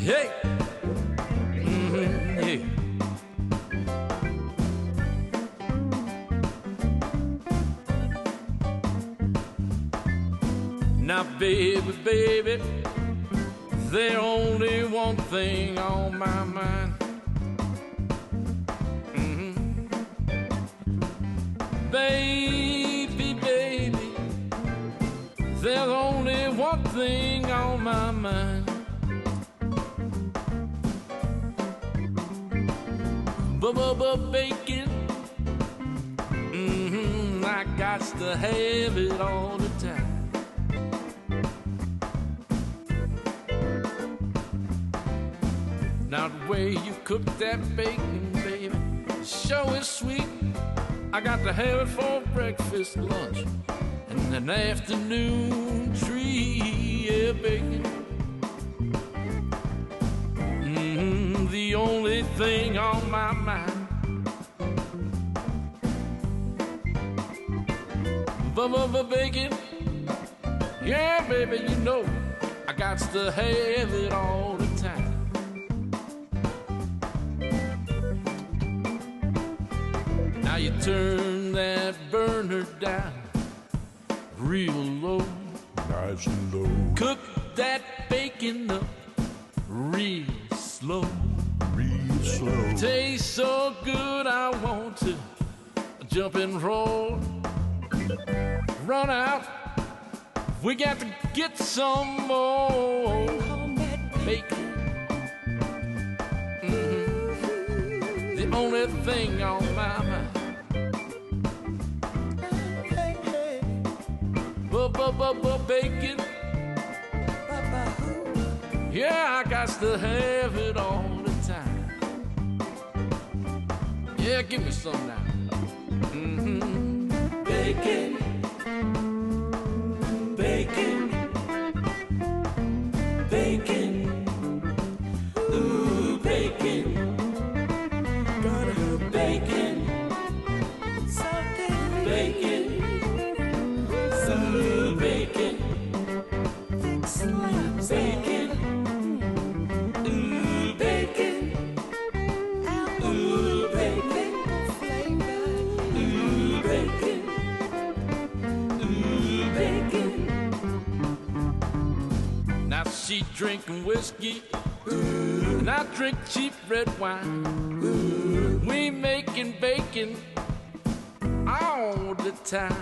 Hey, yeah. Now, baby, baby, there's only one thing on my mind. Baby, baby, there's only one thing on my mind. Bacon, I got to have it all the time. Now the way you cook that bacon, baby, sure is sweet. I got to have it for breakfast, lunch, and an afternoon treat. Yeah, bacon. The only thing on my mind. Bacon. Yeah, baby, you know I got to have it all the time. Now you turn that burner down real low. Nice and low. Cook that bacon up real slow. Real slow. Tastes so good I want to jump and roll. Run out, we got to get some more bacon. The only thing on my mind. Bacon. Yeah, I got to have it all the time. Yeah, give me some now. Bacon. Bacon. Bacon. Ooh, bacon. Gotta have bacon. Something. Bacon. Some bacon. Thick slabs. Bacon. Ooh, bacon. Ooh, bacon. Ooh, bacon. Ooh, bacon. Now she drinking whiskey, and I drink cheap red wine. We making bacon all the time.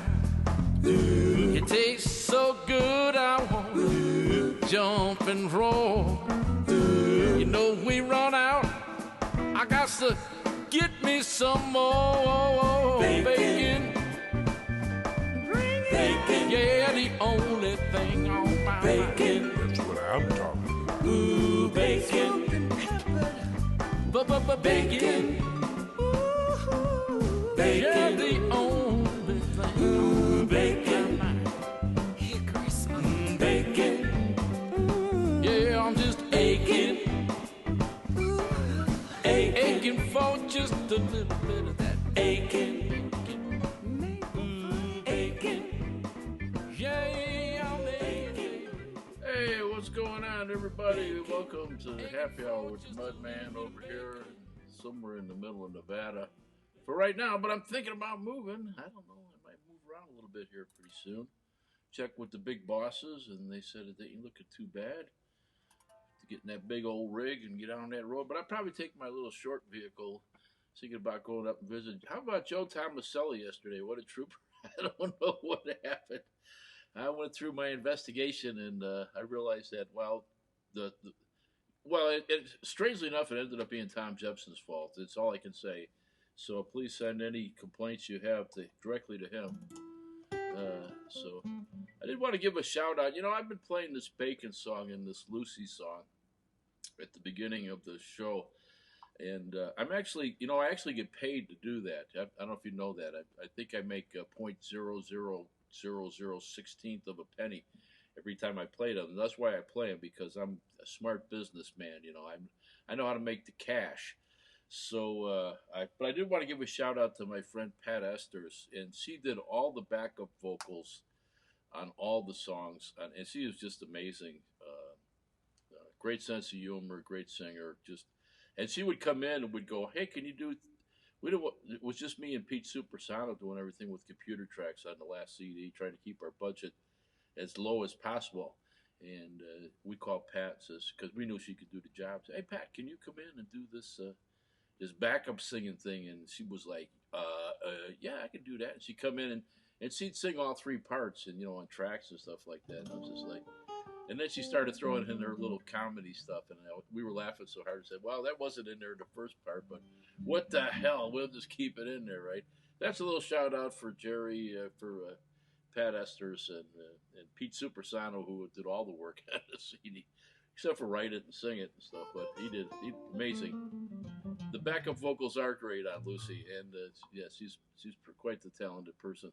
It tastes so good I want to jump and roll. You know we run out, I got to get me some more bacon. Bacon. Yeah, the only thing on my Bacon. That's what I'm talking about. Ooh, bacon. Bacon. Bacon. Yeah, the only thing. Ooh, bacon. Bacon. Yeah, I'm just aching. Aching for just a little bit of that aching. Hey, what's going on, everybody? Welcome to Happy Hour with the Mudman over here, somewhere in the middle of Nevada for right now. But I'm thinking about moving. I don't know. I might move around a little bit here pretty soon. Check with the big bosses, and they said it ain't looking too bad to get in that big old rig and get on that road. But I'd probably take my little short vehicle. Thinking about going up and visit. How about Joe Tomaselli yesterday? What a trooper! I don't know what happened. I went through my investigation and I realized that strangely enough, it ended up being Tom Jepson's fault. It's all I can say. So please send any complaints you have directly to him. So I did want to give a shout out. You know, I've been playing this Bacon song and this Lucy song at the beginning of the show. And I actually get paid to do that. I don't know if you know that. I think I make .000016th of a penny every time I play them. And that's why I play them, because I'm a smart businessman. You know, I know how to make the cash. So, but I did want to give a shout out to my friend Pat Esters, and she did all the backup vocals on all the songs, and she was just amazing. Of great sense of humor, great singer. And she would come in and would go, "Hey, can you do?" It was just me and Pete Supersano doing everything with computer tracks on the last CD, trying to keep our budget as low as possible. And we called Pat, says, because we knew she could do the job. Hey, Pat, can you come in and do this backup singing thing? And she was like, yeah, I can do that. And she'd come in and she'd sing all three parts and, on tracks and stuff like that. And I was just like, and then she started throwing in her little comedy stuff. And we were laughing so hard. I said, well, that wasn't in there the first part, but what the hell? We'll just keep it in there, right? That's a little shout out for Jerry, for Pat Esters and Pete Supersano, who did all the work on the CD, except for write it and sing it and stuff. But he amazing. The backup vocals are great on Lucy, and yeah, she's quite the talented person.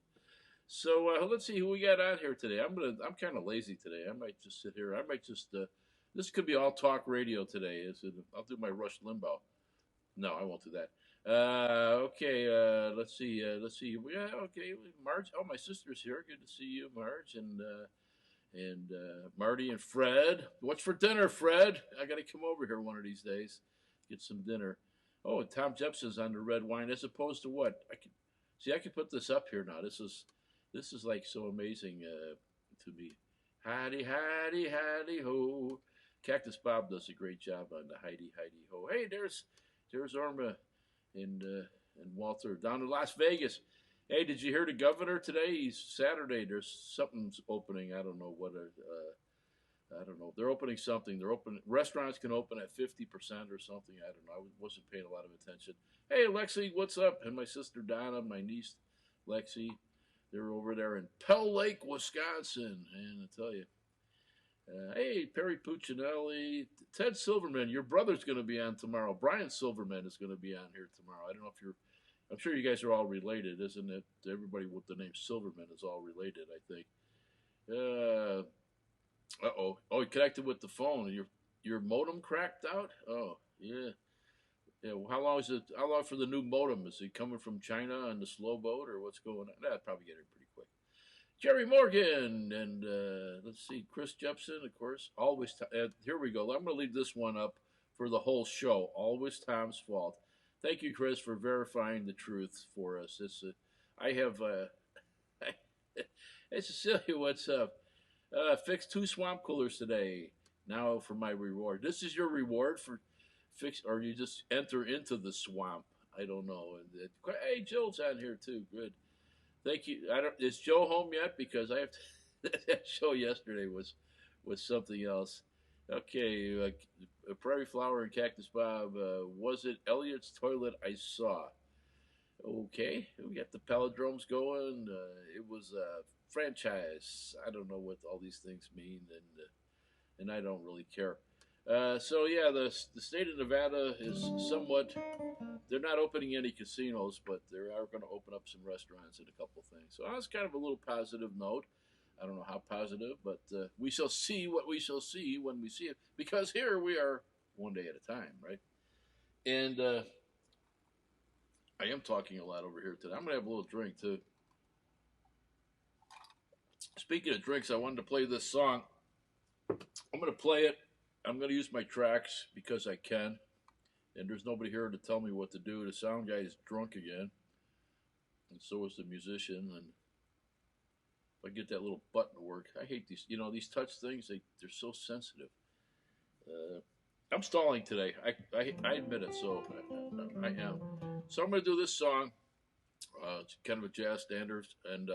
So let's see who we got on here today. I'm kind of lazy today. I might just sit here. I might just this could be all talk radio today. I'll do my Rush Limbaugh. No, I won't do that. Okay, let's see. Yeah, okay, Marge. Oh, my sister's here. Good to see you, Marge, and Marty and Fred. What's for dinner, Fred? I got to come over here one of these days, get some dinner. Oh, Tom Jepson's on the red wine, as opposed to what? I could put this up here now. This is like so amazing to me. Heidi, Heidi, Heidi ho. Cactus Bob does a great job on the Heidi, Heidi ho. Hey, there's Irma and Walter down in Las Vegas. Hey, did you hear the governor today? Saturday. There's something's opening. I don't know what. I don't know. They're opening something. Restaurants can open at 50% or something. I don't know. I wasn't paying a lot of attention. Hey, Lexi, what's up? And my sister Donna, my niece Lexi, they're over there in Pell Lake, Wisconsin. And I tell you. Hey, Perry Puccinelli, Ted Silverman, your brother's going to be on tomorrow. Brian Silverman is going to be on here tomorrow. I don't know if I'm sure you guys are all related, isn't it? Everybody with the name Silverman is all related, I think. Oh, you connected with the phone. Your modem cracked out? Oh, yeah. Yeah, well, how long for the new modem? Is it coming from China on the slow boat, or what's going on? I'd probably get it pretty quick. Jerry Morgan, and let's see, Chris Jepson, of course. Always, here we go. I'm going to leave this one up for the whole show. Always Tom's fault. Thank you, Chris, for verifying the truth for us. I have, hey, Cecilia, what's up? Fixed 2 swamp coolers today. Now for my reward. This is your reward for fix, or you just enter into the swamp. I don't know. Hey, Jill's on here too. Good. Thank you. Is Joe home yet? Because I have to. That show yesterday was something else. Okay, Prairie Flower and Cactus Bob. Was it Elliot's toilet I saw? Okay, we got the palindromes going. It was a franchise. I don't know what all these things mean, and I don't really care. So yeah, the state of Nevada is somewhat. They're not opening any casinos, but they are going to open up some restaurants and a couple things. So that's kind of a little positive note. I don't know how positive, but we shall see what we shall see when we see it. Because here we are one day at a time, right? And I am talking a lot over here today. I'm going to have a little drink, too. Speaking of drinks, I wanted to play this song. I'm going to play it. I'm going to use my tracks because I can. And there's nobody here to tell me what to do. The sound guy is drunk again. And so is the musician. And if I get that little button to work. I hate these, these touch things. They're so sensitive. I'm stalling today. I admit it. So I am. So I'm going to do this song. It's kind of a jazz standard. And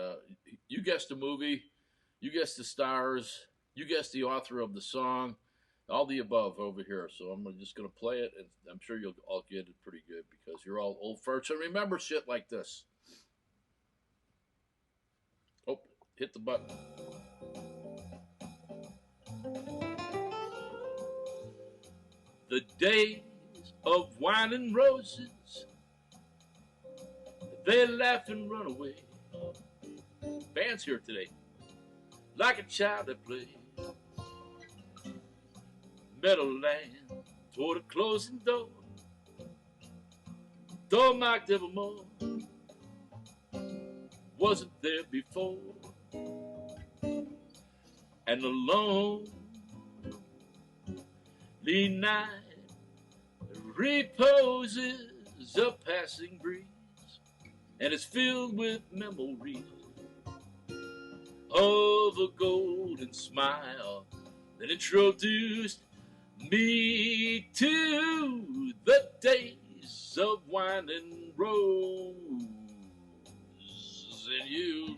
you guessed the movie. You guessed the stars. You guessed the author of the song. All the above over here. So I'm just going to play it, and I'm sure you'll all get it pretty good because you're all old farts and remember shit like this. Oh, hit the button. The days of wine and roses, they laugh and run away. Band's here today. Like a child at play. Meadowland toward a closing door. Door marked evermore. Wasn't there before. And alone night reposes a passing breeze, and it's filled with memories of a golden smile that introduced me to the days of wine and rose and you.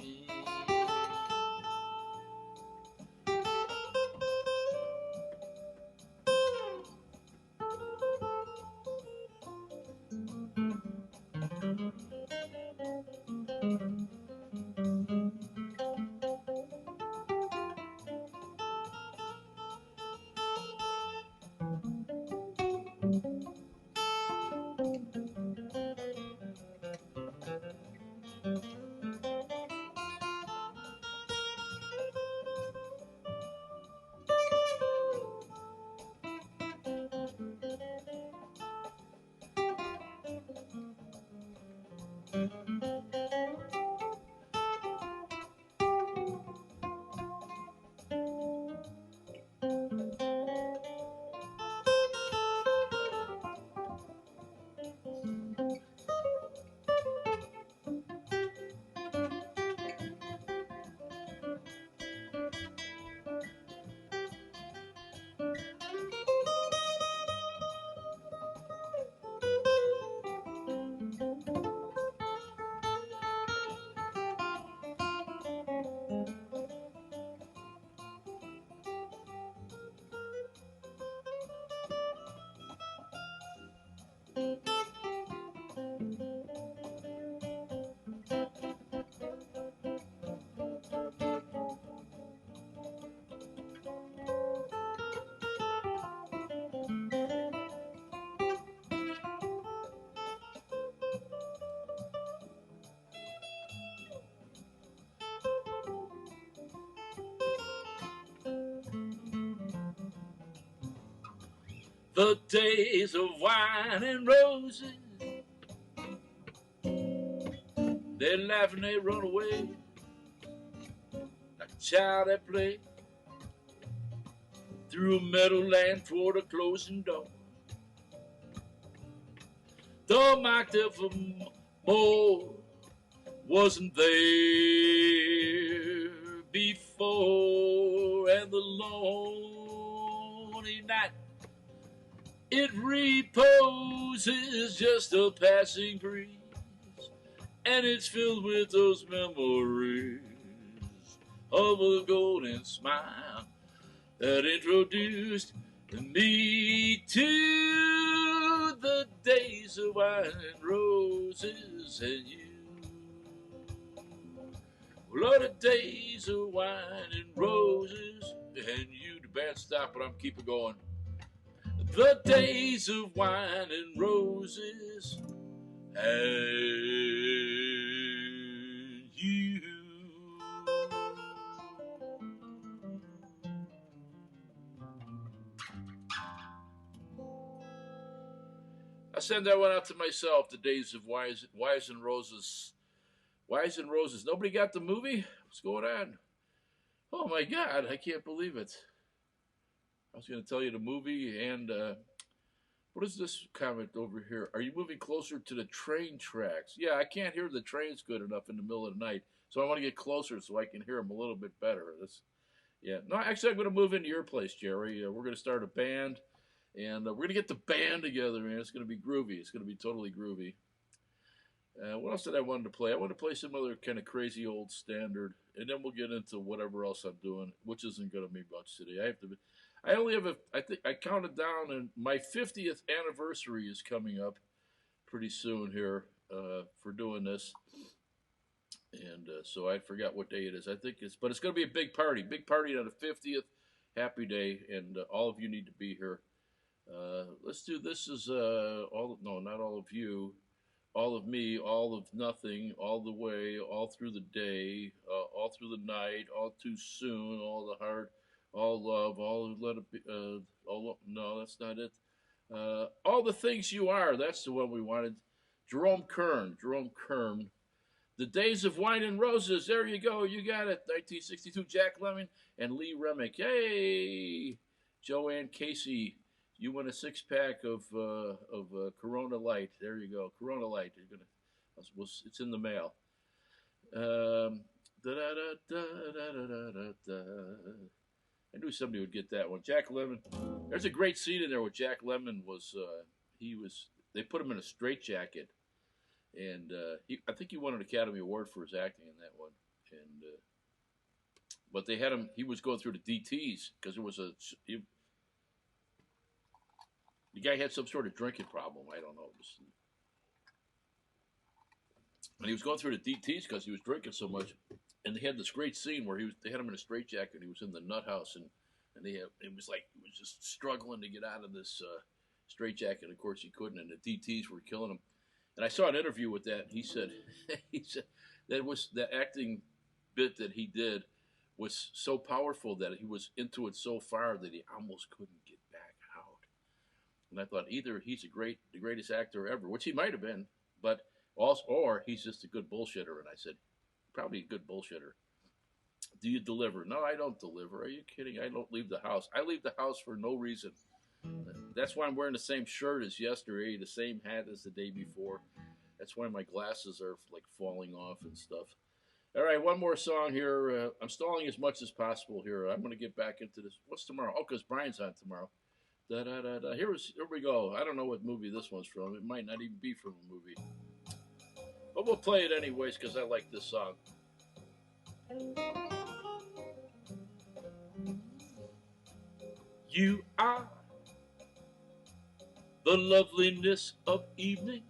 The days of wine and roses, they laugh and they run away like a child at play through a meadowland toward a closing door. The marked up for more wasn't there before, and the lonely night, it reposes just a passing breeze, and it's filled with those memories of a golden smile that introduced me to the days of wine and roses and you. Well, the days of wine and roses and you. The band stopped, but I'm keeping going. The days of wine and roses and you. I send that one out to myself, the days of Wise and Roses. Wise and Roses. Nobody got the movie? What's going on? Oh my God, I can't believe it. I was going to tell you the movie, and what is this comment over here? Are you moving closer to the train tracks? Yeah, I can't hear the trains good enough in the middle of the night, so I want to get closer so I can hear them a little bit better. No, actually, I'm going to move into your place, Jerry. We're going to start a band, and we're going to get the band together, man. It's going to be groovy. It's going to be totally groovy. What else did I want to play? I want to play some other kind of crazy old standard, and then we'll get into whatever else I'm doing, which isn't going to be much today. I only have I think I counted down, and my 50th anniversary is coming up pretty soon here for doing this. And so I forgot what day it is. But it's going to be a big party on the 50th. Happy day, and all of you need to be here. Let's do this is not all of you, all of me, all of nothing, all the way, all through the day, all through the night, all too soon, all the heart, all love, all let it be. No, that's not it. All the things you are. That's the one we wanted. Jerome Kern. The Days of Wine and Roses. There you go. You got it. 1962. Jack Lemmon and Lee Remick. Hey, Joanne Casey. You win a 6-pack of Corona Light. There you go, Corona Light. You're gonna. It's in the mail. Da, da, da, da, da, da, da, da. I knew somebody would get that one. Jack Lemmon. There's a great scene in there where Jack Lemmon was. He was. They put him in a straitjacket, and I think he won an Academy Award for his acting in that one. And but they had him. He was going through the DTS because there was the guy had some sort of drinking problem. I don't know. And he was going through the DTS because he was drinking so much. And they had this great scene where they had him in a straitjacket. He was in the nut house, and it was like he was just struggling to get out of this straitjacket. Of course, he couldn't, and the DTS were killing him. And I saw an interview with that. And he said that was the acting bit that he did was so powerful that he was into it so far that he almost couldn't get back out. And I thought either he's the greatest actor ever, which he might have been, but also, or he's just a good bullshitter. And I said, probably a good bullshitter. Do you deliver? No, I don't deliver. Are you kidding? I don't leave the house. I leave the house for no reason. That's why I'm wearing the same shirt as yesterday, the same hat as the day before. That's why my glasses are like falling off and stuff. All right, one more song here. I'm stalling as much as possible here. I'm going to get back into this. What's tomorrow? Oh, because Brian's on tomorrow. Da, da, da, da. Here we go. I don't know what movie this one's from. It might not even be from a movie. But we'll play it anyways because I like this song. You are the loveliness of evening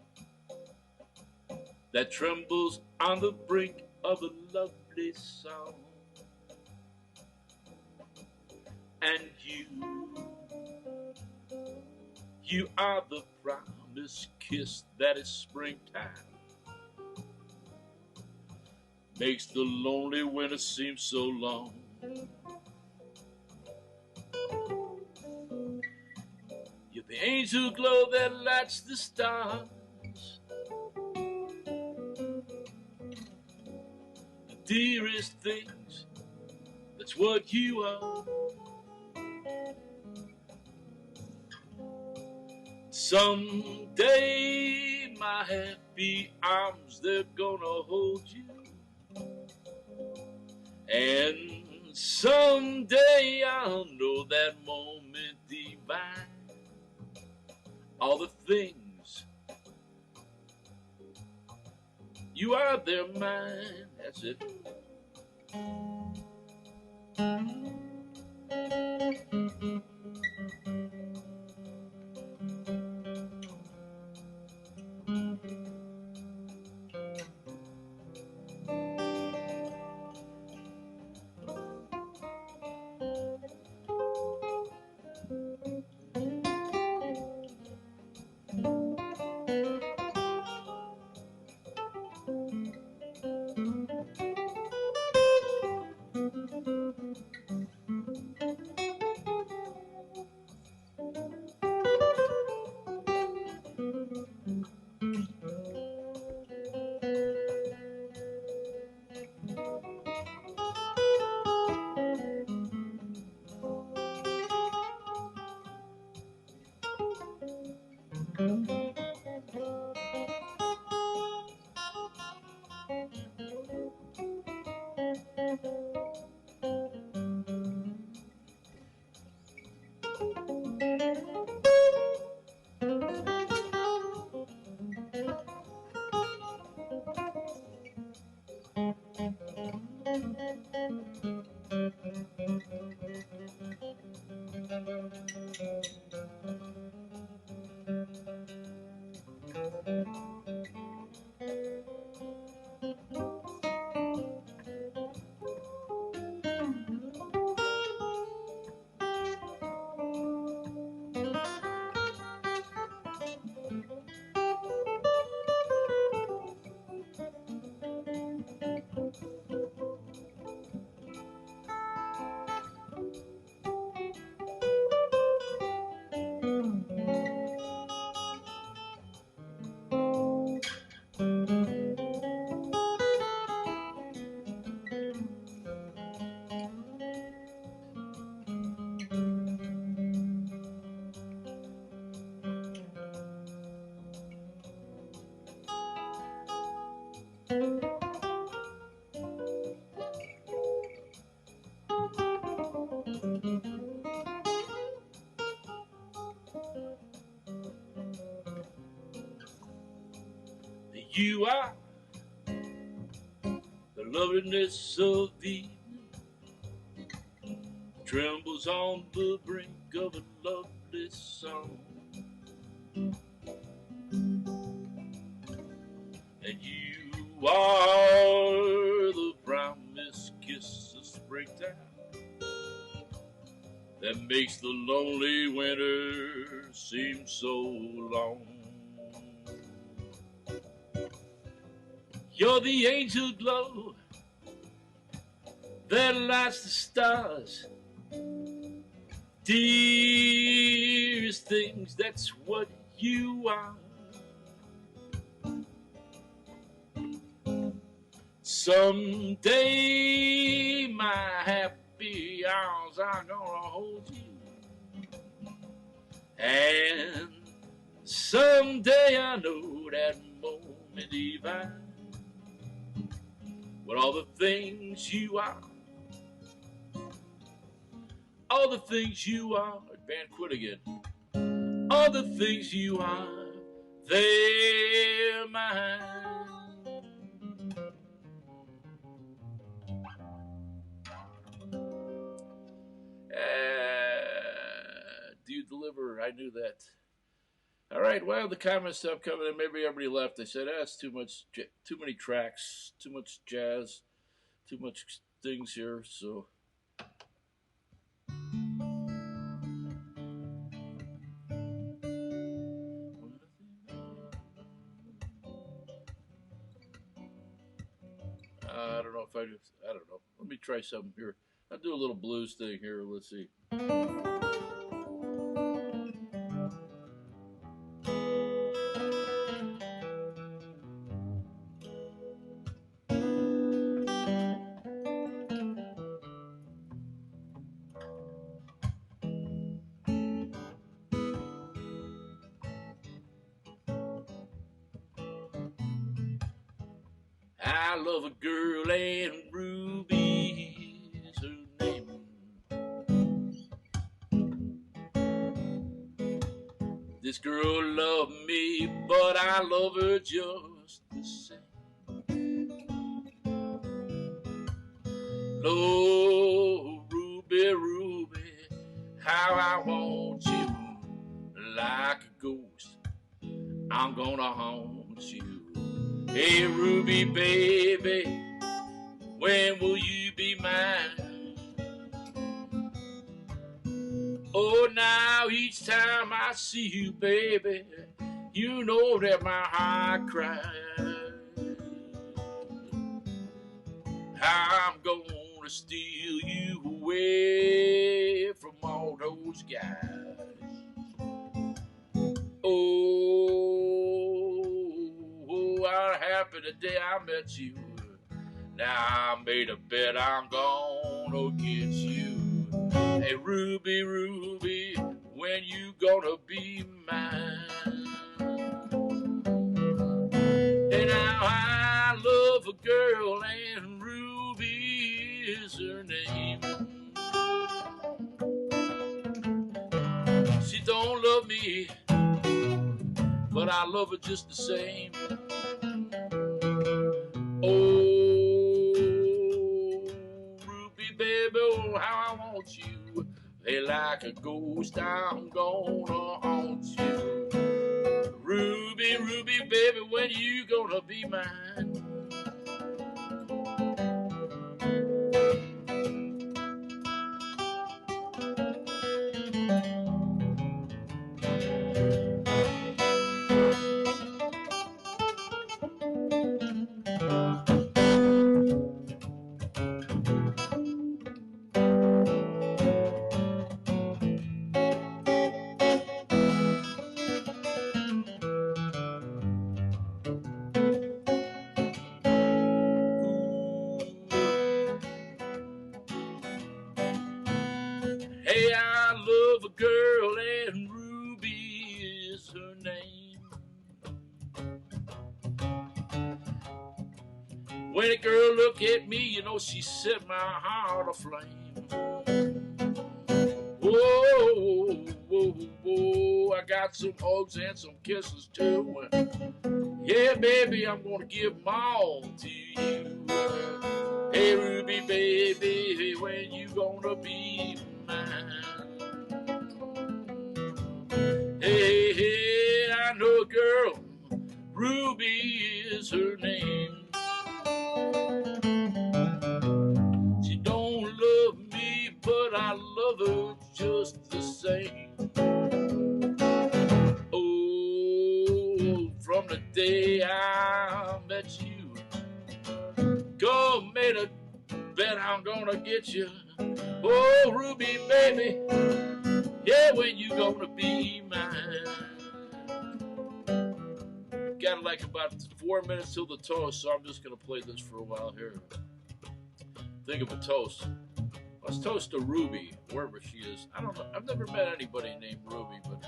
that trembles on the brink of a lovely song. And you are the promised kiss that is springtime. Makes the lonely winter seem so long. You're the angel glow that lights the stars. The dearest things, that's what you are. Someday my happy arms, they're gonna hold you. And someday I'll know that moment divine. All the things you are, they're mine. That's it. You are the loveliness of the trembles on the brink of a lovely song. And you are the promised kiss of springtime that makes the lonely winter seem so long. You're the angel glow that lights the stars. Dearest things, that's what you are. Someday my happy arms are gonna hold you, and someday I know that moment divine, with all the things you are, all the things you are. Band, quit again. All the things you are, they're mine. Do you deliver? I knew that. All right, well, the comments stopped coming in. Maybe everybody left. They said, it's too much, too many tracks, too much jazz, too much things here. So I don't know if I don't know. Let me try something here. I'll do a little blues thing here. Let's see. I love a girl and Ruby is her name. This girl loved me, but I love her just the same. Oh, Ruby, Ruby, how I want you like a ghost. I'm gonna haunt you. Hey, Ruby, baby, when will you be mine? Oh, now each time I see you, baby, you know that my heart cries. I'm gonna steal you away from all those guys. Oh, I'm happy the day I met you. Now I made a bet I'm gonna get you. Hey, Ruby, Ruby, when you gonna be mine? And now I love a girl and Ruby is her name. She don't love me, but I love her just the same. Oh, Ruby, baby, oh, how I want you. Hey, like a ghost, I'm gonna haunt you. Ruby, Ruby, baby, when you gonna be mine? Hey, I love a girl and Ruby is her name. When a girl look at me, you know she set my heart aflame. Whoa, whoa, whoa, I got some hugs and some kisses too. Yeah, baby, I'm gonna give them all to you. Hey, Ruby, baby, when you gonna be mine? Hey, hey, I know a girl, Ruby is her name. She don't love me, but I love her just the same. Oh, from the day I met you, go made a bet I'm gonna get you. Oh, Ruby, baby, yeah, when you gonna be mine? Got like about 4 minutes till the toast, so I'm just gonna play this for a while here. Think of a toast. Let's toast to Ruby, wherever she is. I don't know. I've never met anybody named Ruby, but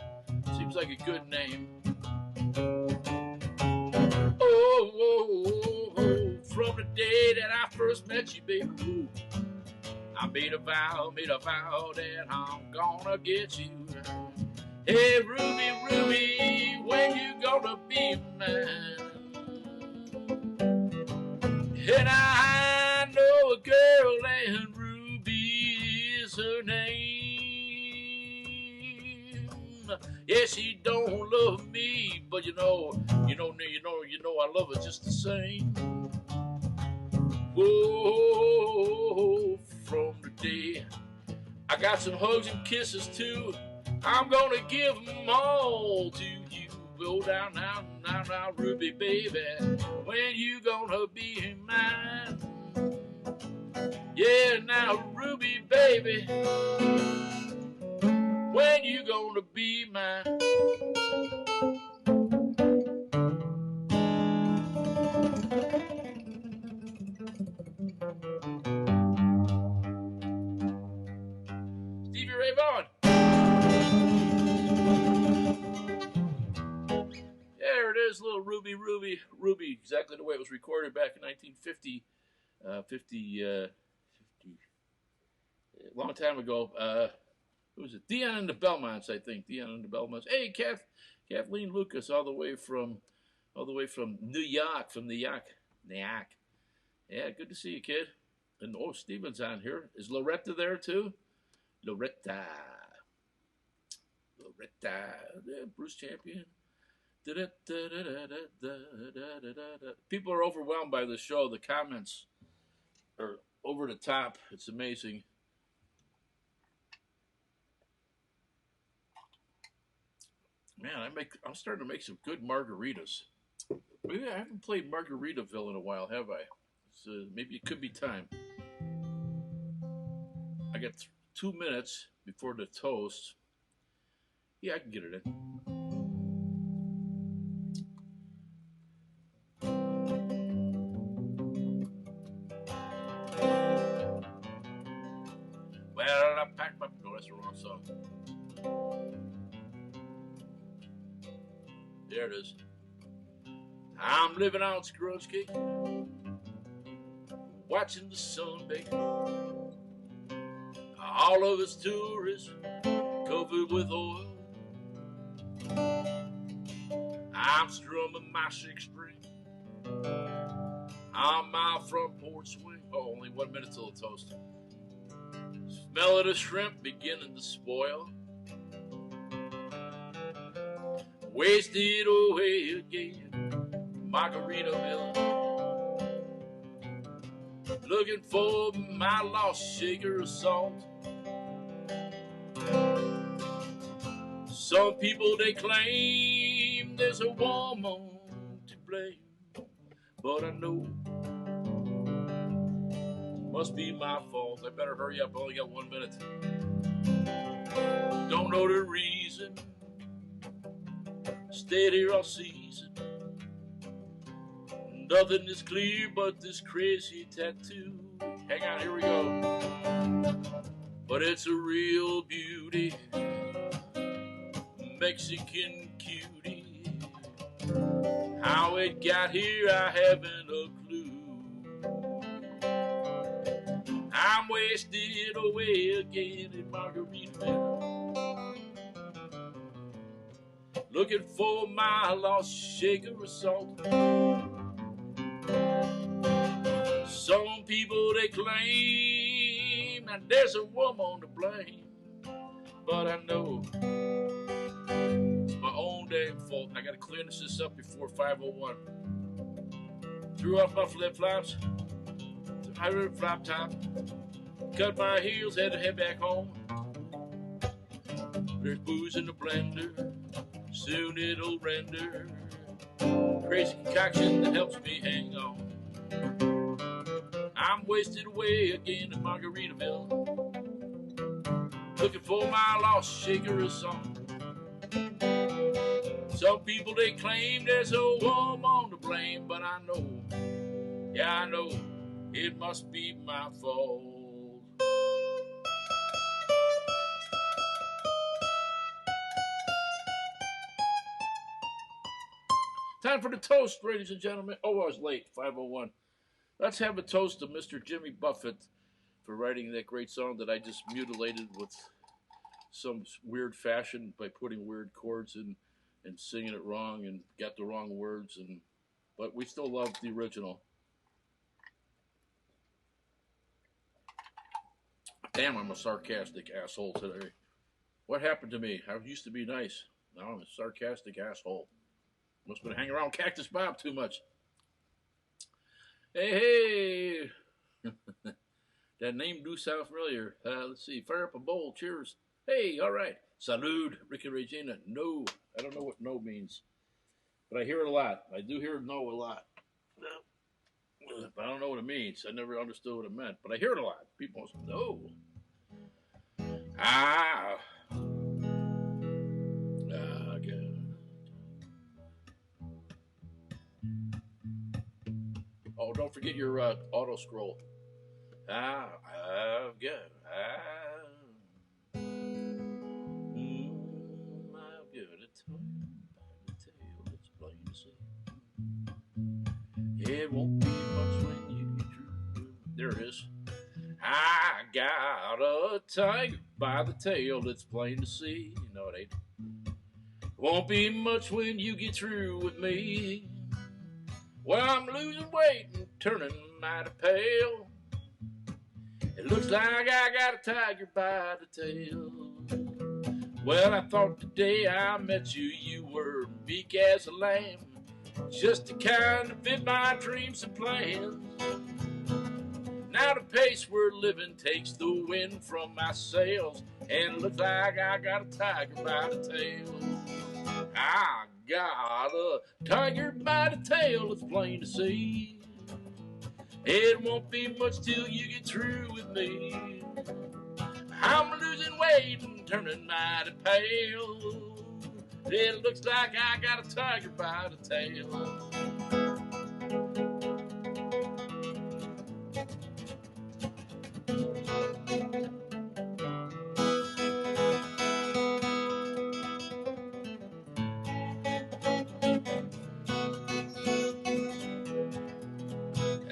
seems like a good name. Oh, from the day that I first met you, baby, ooh, I made a vow that I'm gonna get you. Hey, Ruby, Ruby, when you gonna be mine? And I know a girl and Ruby is her name. Yeah, she don't love me, but you know, I love her just the same. Whoa, from the day I got some hugs and kisses too, I'm gonna give them all to you. Go down, now, Ruby, baby, when you gonna be mine? Yeah, now, Ruby, baby, when you gonna be mine? Stevie Ray Vaughan. There it is, little Ruby, exactly the way it was recorded back in 1950, a long time ago. Who was it? Dion and the Belmonts, I think. Dion and the Belmonts. Hey, Kathleen Lucas, all the way from New York, Yeah, good to see you, kid. And Steven's on here. Is Loretta there too? Loretta, yeah, Bruce Champion. People are overwhelmed by the show. The comments are over the top. It's amazing. Man, I'm starting to make some good margaritas. Maybe I haven't played Margaritaville in a while, have I? So maybe it could be time. I got 2 minutes before the toast. Yeah, I can get it in. Well, I packed my... No, that's the wrong song. There it is. I'm living on scrunch cake, watching the sun bake. All of us tourists covered with oil. I'm strumming my 6th string on my front porch swing. Oh, only 1 minute till the toast. Smell of the shrimp beginning to spoil. Wasted away again, Margaritaville. Looking for my lost shaker of salt. Some people, they claim there's a woman to blame, but I know it must be my fault. I better hurry up, I only got 1 minute. Don't know the reason, stayed here all season. Nothing is clear but this crazy tattoo. Hang on, here we go. But it's a real beauty, Mexican cutie. How it got here, I haven't a clue. I'm wasted away again in Margaritaville. looking for my lost shaker of salt. Some people they claim that there's a woman to blame, but I know it's my own damn fault. I gotta clean this up before 5:01. Threw off my flip-flops, I ripped flop top, cut my heels, had to head back home. There's booze in the blender, soon it'll render. Crazy concoction that helps me hang on. I'm wasted away again in Margaritaville, looking for my lost shaker of song. Some people they claim there's a woman to blame, but I know, yeah I know, it must be my fault. Time for the toast, ladies and gentlemen. Oh, I was late, 5:01. Let's have a toast to Mr. Jimmy Buffett for writing that great song that I just mutilated with some weird fashion by putting weird chords in and singing it wrong and got the wrong words, but we still love the original. Damn, I'm a sarcastic asshole today. What happened to me? I used to be nice. Now I'm a sarcastic asshole. Must have been hanging around Cactus Bob too much. Hey. That name do sound familiar. Let's see. Fire up a bowl. Cheers. Hey, all right. Salud, Ricky Regina. No. I don't know what no means. But I hear it a lot. I do hear no a lot. But I don't know what it means. I never understood what it meant. But I hear it a lot. People say, no. Ah. God. Oh, don't forget your auto scroll. I've got a time by the tail, it's plain to see. It won't be much when you get through. There it is. I got a tiger by the tail, it's plain to see. No, it ain't. Won't be much when you get through with me. Well, I'm losing weight and turning mighty pale. It looks like I got a tiger by the tail. Well, I thought the day I met you, you were meek as a lamb, just the kind to fit my dreams and plans. Now the pace we're living takes the wind from my sails, and it looks like I got a tiger by the tail. I got a tiger by the tail, it's plain to see. It won't be much till you get through with me. I'm losing weight and turning mighty pale. It looks like I got a tiger by the tail.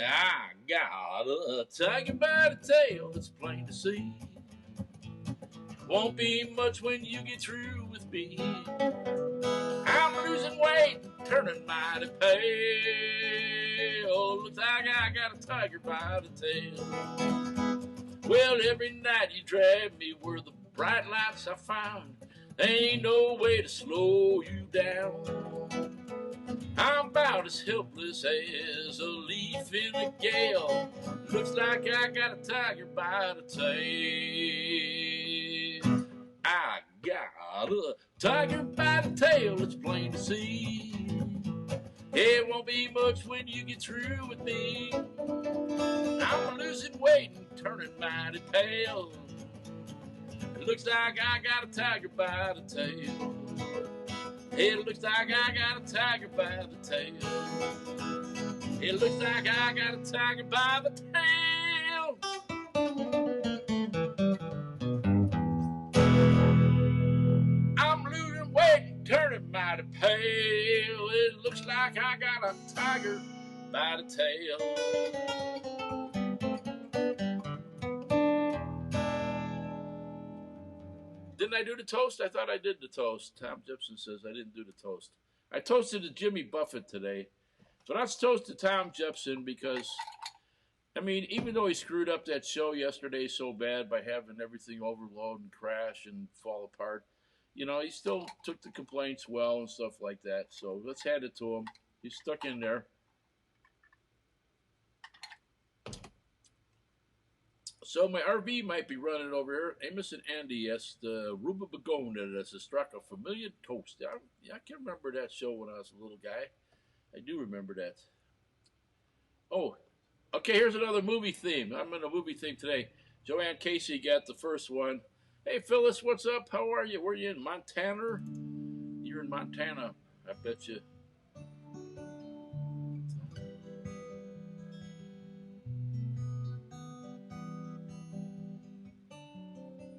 I got a tiger by the tail, it's plain to see. Won't be much when you get through with me. I'm losing weight, turning mighty pale. Looks like I got a tiger by the tail. Well, every night you drive me where the bright lights I found. There ain't no way to slow you down. I'm about as helpless as a leaf in a gale. Looks like I got a tiger by the tail. I got a tiger by the tail, it's plain to see. It won't be much when you get through with me. I'm losing weight and turning mighty pale. It looks like I got a tiger by the tail. It looks like I got a tiger by the tail. It looks like I got a tiger by the tail. I'm losing weight and turning mighty pale. It looks like I got a tiger by the tail. Didn't I do the toast? I thought I did the toast. Tom Gibson says I didn't do the toast. I toasted to Jimmy Buffett today. But let's toast to Tom Jepson because, I mean, even though he screwed up that show yesterday so bad by having everything overload and crash and fall apart, you know, he still took the complaints well and stuff like that. So let's hand it to him. He's stuck in there. So my RV might be running over here. Amos and Andy asked Ruba Begona as a struck a familiar toast. I can remember that show when I was a little guy. I do remember that. Oh, okay, here's another movie theme. I'm in a movie theme today. Joanne Casey got the first one. Hey, Phyllis, what's up? How are you? Were you in Montana? You're in Montana, I bet you.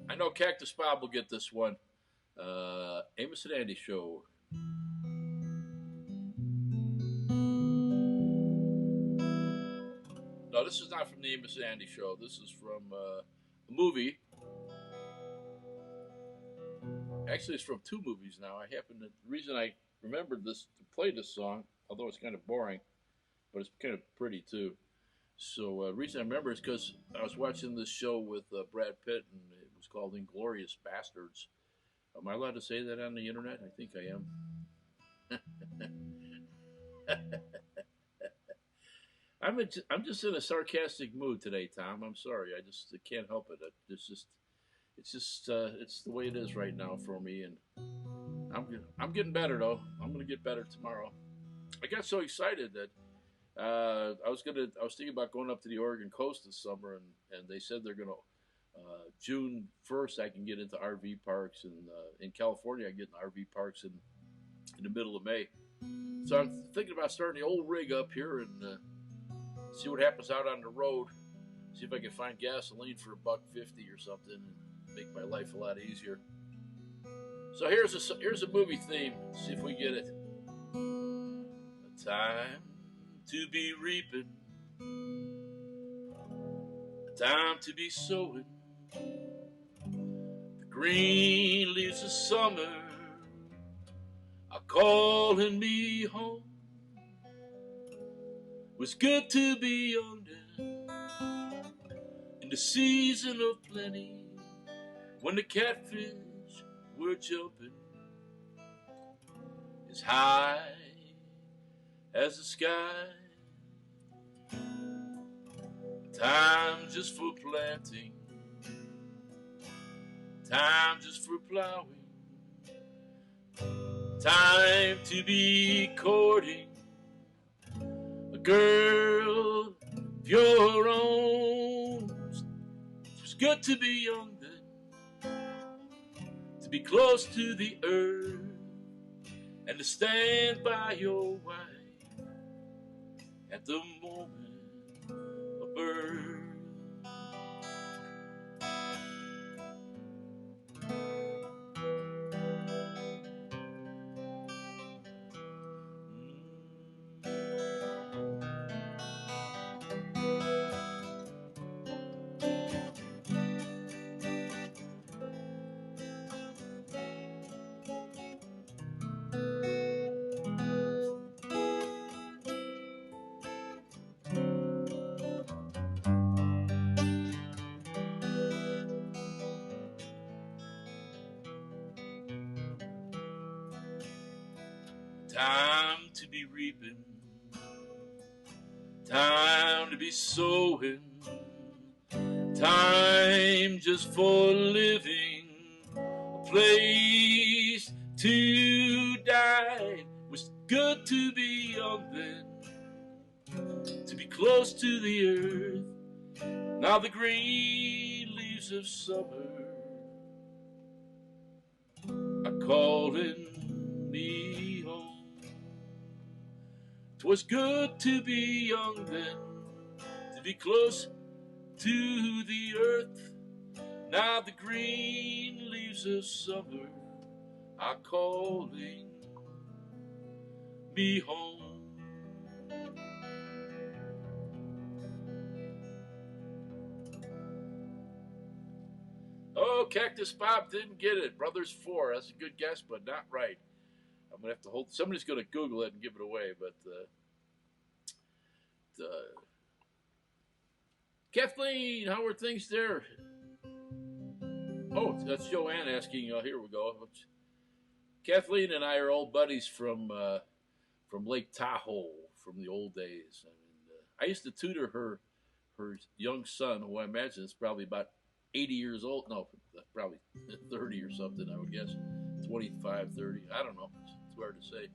I know Cactus Bob will get this one. Amos and Andy Show. No, this is not from the Amos and Andy Show. This is from a movie. Actually, it's from two movies now. The reason I remembered this to play this song, although it's kind of boring, but it's kind of pretty too. So the reason I remember is because I was watching this show with Brad Pitt, and it was called Inglourious Bastards. Am I allowed to say that on the internet? I think I am. I'm just in a sarcastic mood today, Tom. I'm sorry. I just can't help it. It's the way it is right now for me, and I'm getting better though. I'm gonna get better tomorrow. I got so excited that I was thinking about going up to the Oregon coast this summer, and they said they're gonna June 1st I can get into RV parks, and in California I get in RV parks in the middle of May. So I'm thinking about starting the old rig up here and see what happens out on the road. See if I can find gasoline for $1.50 or something, and make my life a lot easier. So here's a movie theme. See if we get it. A time to be reaping, a time to be sowing. The green leaves of summer are calling me home. It was good to be young then, in the season of plenty, when the catfish were jumping as high as the sky. Time just for planting, time just for plowing, time to be courting a girl of your own. It was good to be young then, to be close to the earth, and to stand by your wife at the moment of birth. Time to be reaping, time to be sowing, time just for living, a place to die. It was good to be young then, to be close to the earth. Now the green leaves of summer are calling me home. 'Twas good to be young then, to be close to the earth. Now the green leaves of summer are calling me home. go. Cactus Bob didn't get it. Brothers 4. That's a good guess, but not right. I'm going to have to hold. Somebody's going to Google it and give it away. But Kathleen, how are things there? Oh, that's Joanne asking. Here we go. Kathleen and I are old buddies from Lake Tahoe from the old days. I mean, I used to tutor her young son, who I imagine is probably about 80 years old. No, probably 30 or something, I would guess. 25, 30. I don't know. It's hard to say.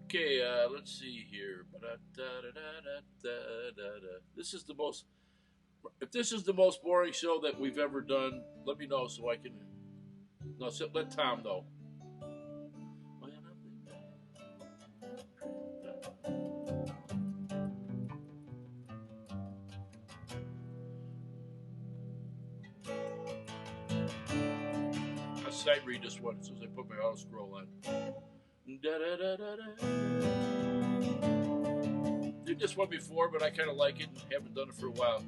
Okay, let's see here. This is the most. If this is the most boring show that we've ever done, let me know so I can. No, let Tom know. I'll sight read this one as soon as I put my auto scroll on. Did this one before, but I kind of like it and haven't done it for a while.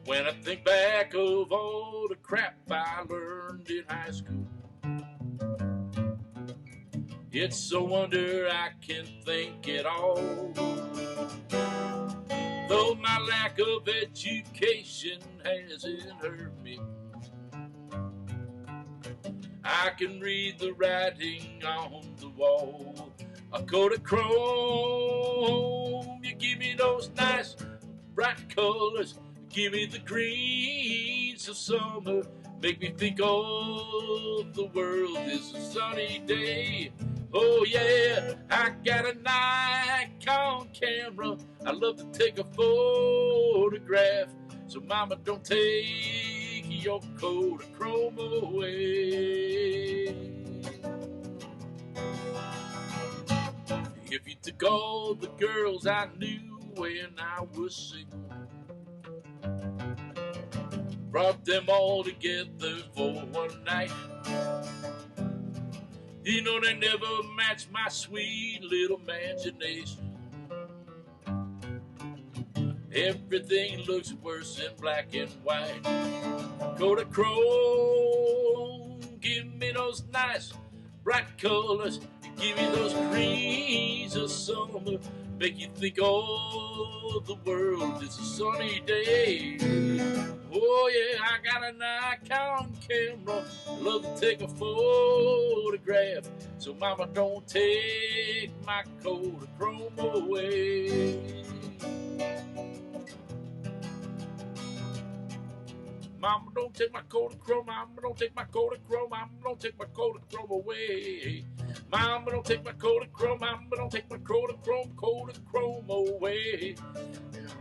When I think back of all the crap I learned in high school, it's a wonder I can think it all. Though my lack of education hasn't hurt me, I can read the writing on the wall. A coat of chrome, you give me those nice bright colors. Give me the greens of summer. Make me think, oh, the world is a sunny day. Oh, yeah, I got a Nikon camera. I love to take a photograph. So, mama, don't take your coat of chrome away. If you took all the girls I knew when I was single, brought them all together for one night, you know they never match my sweet little imagination. Everything looks worse in black and white. Coat of chrome, give me those nice bright colors. Give me those greens of summer. Make you think, oh, the world is a sunny day. Oh, yeah, I got a Nikon camera. Love to take a photograph. So, mama, don't take my coat of chrome away. Mama, don't take my coat of chrome. Mama, don't take my coat of chrome. Mama, don't take my coat of chrome away. Mama, don't take my coat of chrome. Mama, don't take my coat of chrome away.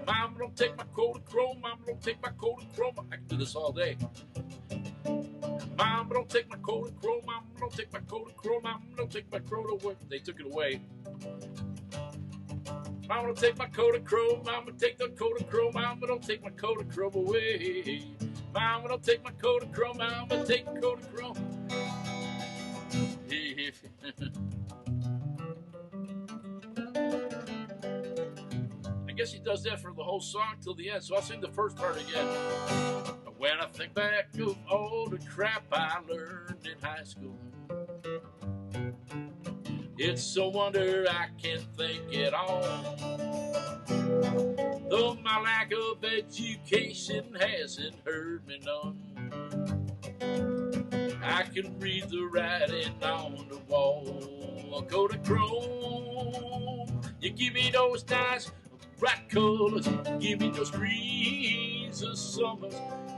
Mama, don't take my coat of chrome. Mama, don't take my coat of chrome. I can do this all day. Mama, don't take my coat of chrome. Mama, don't take my coat of chrome. Mama, don't take my coat away. They took it away. Mama, don't take my coat of chrome. Mama, take the coat of chrome. Mama, don't take my coat of chrome away. Mama, don't take my coat of chrome. Mama, take the coat of chrome. I guess he does that for the whole song till the end, so I'll sing the first part again. When I think back of all the crap I learned in high school, it's a wonder I can't think it all. Though my lack of education hasn't hurt me none, I can read the writing on the wall. A coat of chrome, you give me those nice bright colors. Give me those greens of summer.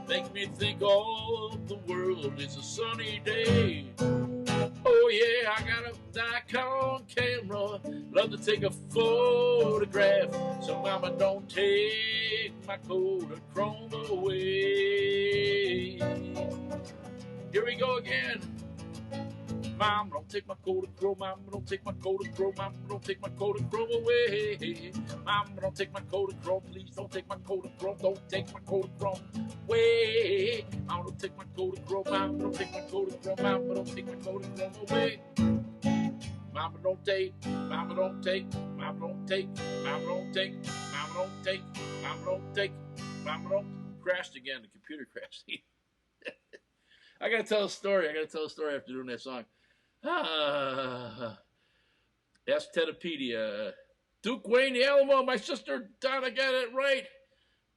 Make me think all the world is a sunny day. Oh yeah, I got a Nikon camera. Love to take a photograph. So mama, don't take my coat of chrome away. Here we go again. Mom, don't take my coat of chrome. Mom, don't take my coat of chrome. Mom, don't take my coat of chrome away. Mom, don't take my coat of chrome. Please don't take my coat of chrome. Don't take my coat of chrome away. Mom, don't take my coat of chrome. Mom, don't take my coat of chrome. Mom, don't take my coat of chrome away. Mama, don't take. Mama, don't take. Mama, don't take, mama don't take, mama don't take, mama don't take, mama don't. Crashed again. The computer crashed. I gotta tell a story. After doing that song. Ask Teddapedia. Duke Wayne the Alamo. My sister Donna got it right.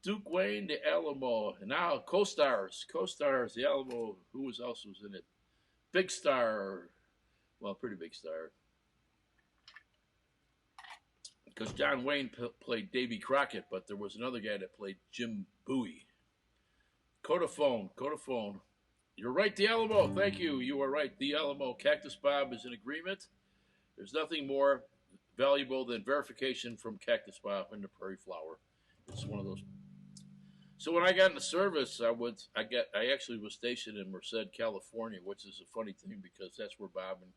Duke Wayne the Alamo. And now co-stars. The Alamo. Who else was in it? Big star. Well, pretty big star. Because John Wayne played Davy Crockett, but there was another guy that played Jim Bowie. Codaphone. You're right, the Alamo. Thank you. You are right, the Alamo. Cactus Bob is in agreement. There's nothing more valuable than verification from Cactus Bob and the Prairie Flower. It's one of those. So when I got into service, I actually was stationed in Merced, California, which is a funny thing because that's where Bob and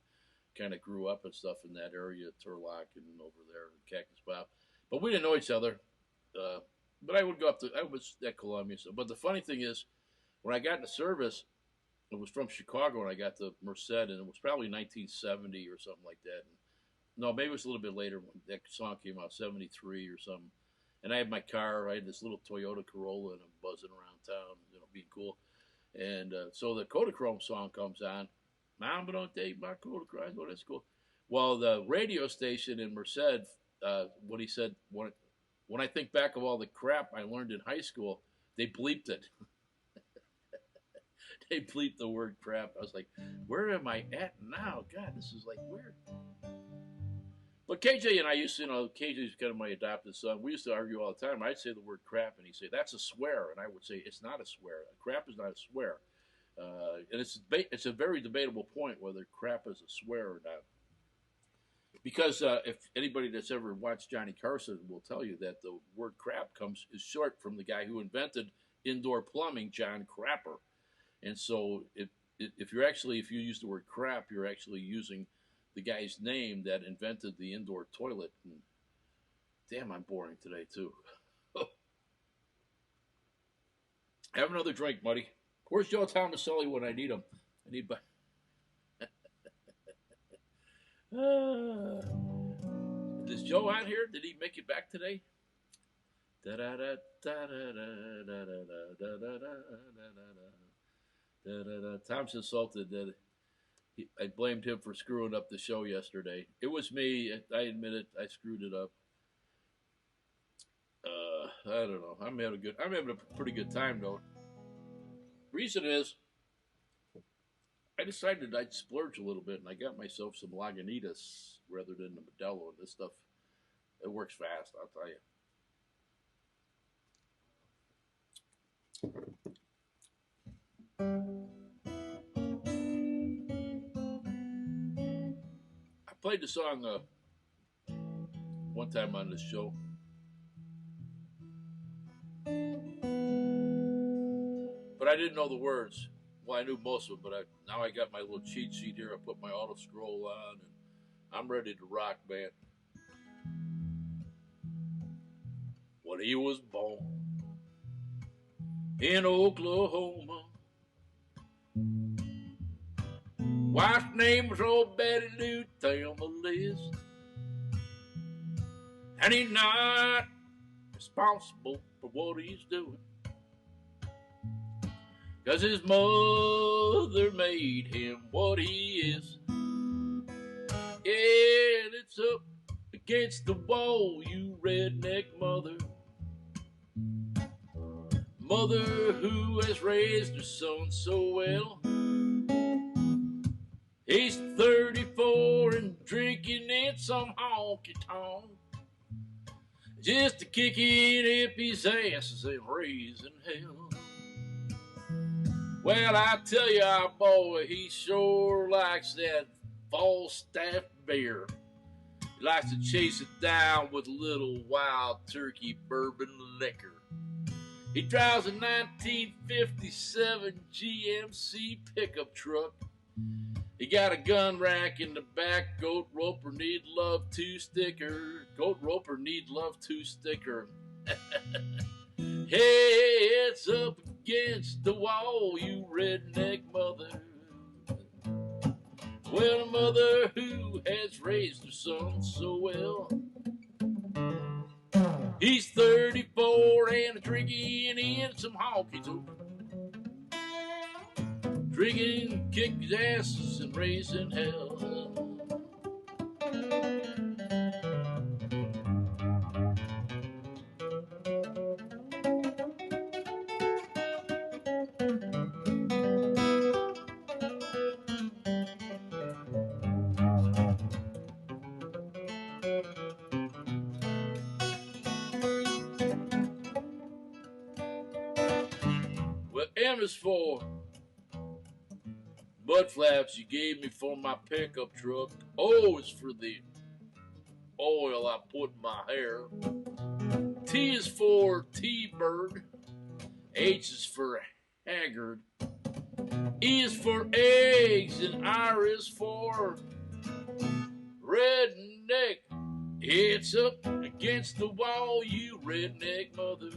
kind of grew up and stuff in that area, Turlock and over there, Cactus Bob. But we didn't know each other. But I would go I was at Columbia. But the funny thing is, when I got into service, it was from Chicago, and I got to Merced, and it was probably 1970 or something like that. No, maybe it was a little bit later when that song came out, 73 or something. And I had my car. I had this little Toyota Corolla, and I'm buzzing around town, being cool. And so the Kodachrome song comes on. Mama don't take my Kodachrome. Oh, that's cool. Well, the radio station in Merced, what he said, when I think back of all the crap I learned in high school, they bleeped it. They bleeped the word crap. I was like, where am I at now? God, this is like weird. But KJ and I used to, KJ's kind of my adopted son. We used to argue all the time. I'd say the word crap, and he'd say, that's a swear. And I would say, it's not a swear. Crap is not a swear. And it's a very debatable point whether crap is a swear or not. Because if anybody that's ever watched Johnny Carson will tell you that the word crap is short from the guy who invented indoor plumbing, John Crapper. And so if you use the word crap, you're actually using the guy's name that invented the indoor toilet. And damn, I'm boring today too. Have another drink, buddy. Where's Joe Thomaselli when I need him? I need. Is Joe on here? Did he make it back today? Tom's insulted that I blamed him for screwing up the show yesterday. It was me. I admit it. I screwed it up. I don't know. I'm having a pretty good time though. Reason is, I decided I'd splurge a little bit, and I got myself some Lagunitas rather than the Modelo. And this stuff, it works fast, I'll tell you. I played the song one time on this show. But I didn't know the words. Well, I knew most of them, but now I got my little cheat sheet here. I put my auto scroll on, and I'm ready to rock, man. When he was born in Oklahoma, wife's name was old Betty Lou Thelma Liz, and he's not responsible for what he's doing, 'cause his mother made him what he is. Yeah, it's up against the wall, you redneck mother. Mother who has raised her son so well. He's 34 and drinking in some honky-tonk, just to kick it up his ass and raising hell. Well, I tell you, our boy, he sure likes that Falstaff beer. He likes to chase it down with a little Wild Turkey bourbon liquor. He drives a 1957 GMC pickup truck. He got a gun rack in the back. Goat roper need love to sticker. Goat roper need love to sticker. Hey, it's up against the wall, you redneck mother. Well, a mother who has raised her son so well. He's 34 and drinking in some honky tonk. Drinking, kick his asses and raising hell. Well, M is for mud flaps you gave me for my pickup truck. O is for the oil I put in my hair. T is for T-Bird. H is for Haggard. E is for eggs, and R is for redneck. It's up against the wall, you redneck mother.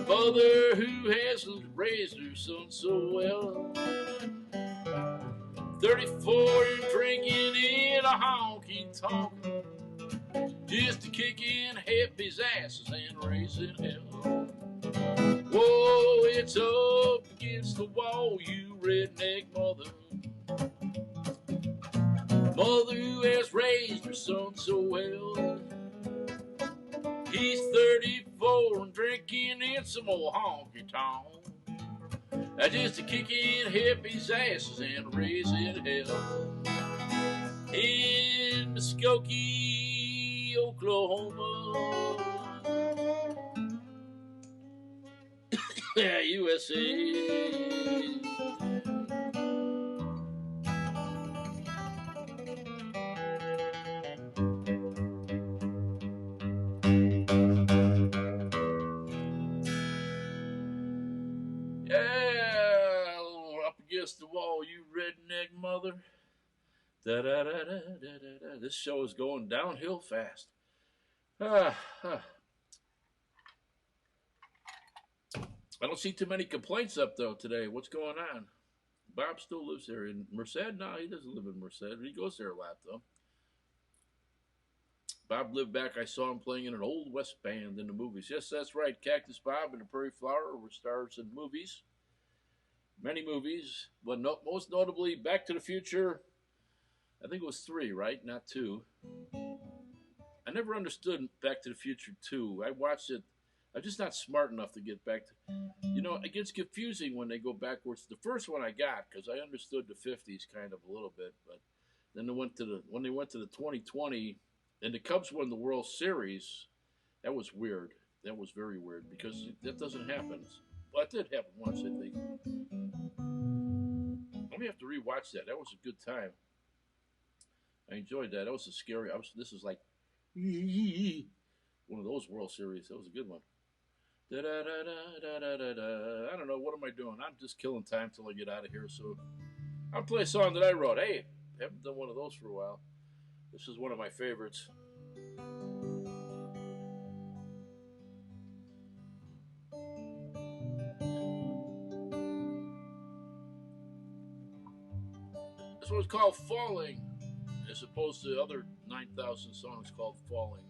Mother who has raised her son so well. 34 and drinking in a honky tonk, just to kick in hippies' asses and raising hell. Whoa, it's up against the wall, you redneck mother. Mother who has raised her son so well. He's 34 and drinking in some old honky tonk, just to kick in hippies' asses and raising hell. In Muskogee, Oklahoma, USA. Against the wall, you redneck mother. Da, da, da, da, da, da. This show is going downhill fast. I don't see too many complaints up though today. What's going on? Bob still lives there in Merced? No, he doesn't live in Merced. He goes there a lot though. Bob lived back. I saw him playing in an old West band in the movies. Yes, that's right. Cactus Bob and the Prairie Flower were stars in movies. Many movies, but most notably Back to the Future. I think it was 3, right? Not 2. I never understood Back to the Future 2. I watched it. I'm just not smart enough to get back to... You know, it gets confusing when they go backwards. The first one I got, because I understood the 50s kind of a little bit, but then when they went to the 2020, and the Cubs won the World Series, that was weird. That was very weird, because that doesn't happen. Well, it did happen once, I think. Let me have to rewatch that. That was a good time. I enjoyed that. That was a scary. This is like one of those World Series. That was a good one. Da, da, da, da, da, da, da. I don't know. What am I doing? I'm just killing time till I get out of here. So I'll play a song that I wrote. Hey, I haven't done one of those for a while. This is one of my favorites. This one's called Falling, as opposed to other 9,000 songs called Falling.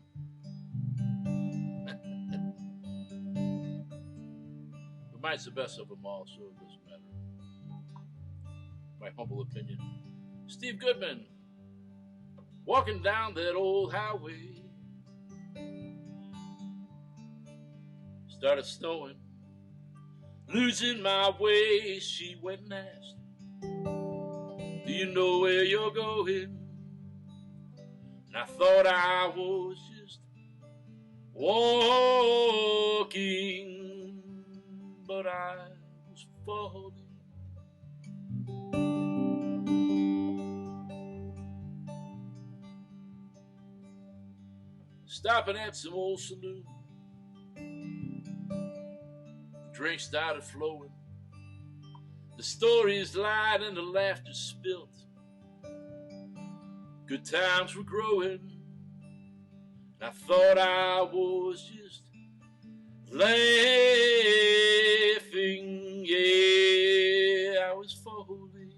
But mine's the best of them all, so it doesn't matter. My humble opinion. Steve Goodman, walking down that old highway. Started snowing, losing my way. She went and asked, do you know where you're going? And I thought I was just walking, but I was falling. Stopping at some old saloon, the drink started flowing. The stories lied and the laughter spilt. Good times were growing, and I thought I was just laughing. Yeah, I was falling,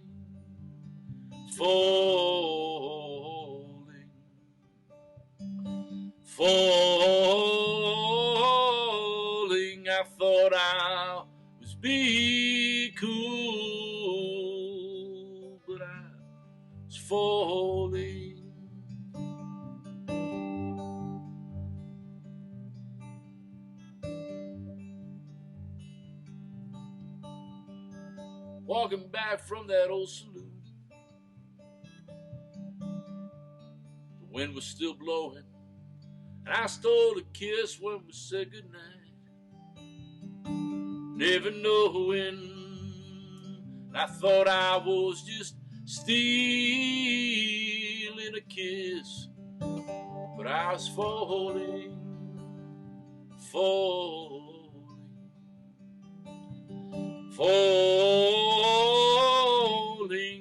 falling, falling. walking back from that old saloon. The wind was still blowing, and I stole a kiss when we said goodnight. Never knowing, I thought I was just stealing a kiss, but I was falling.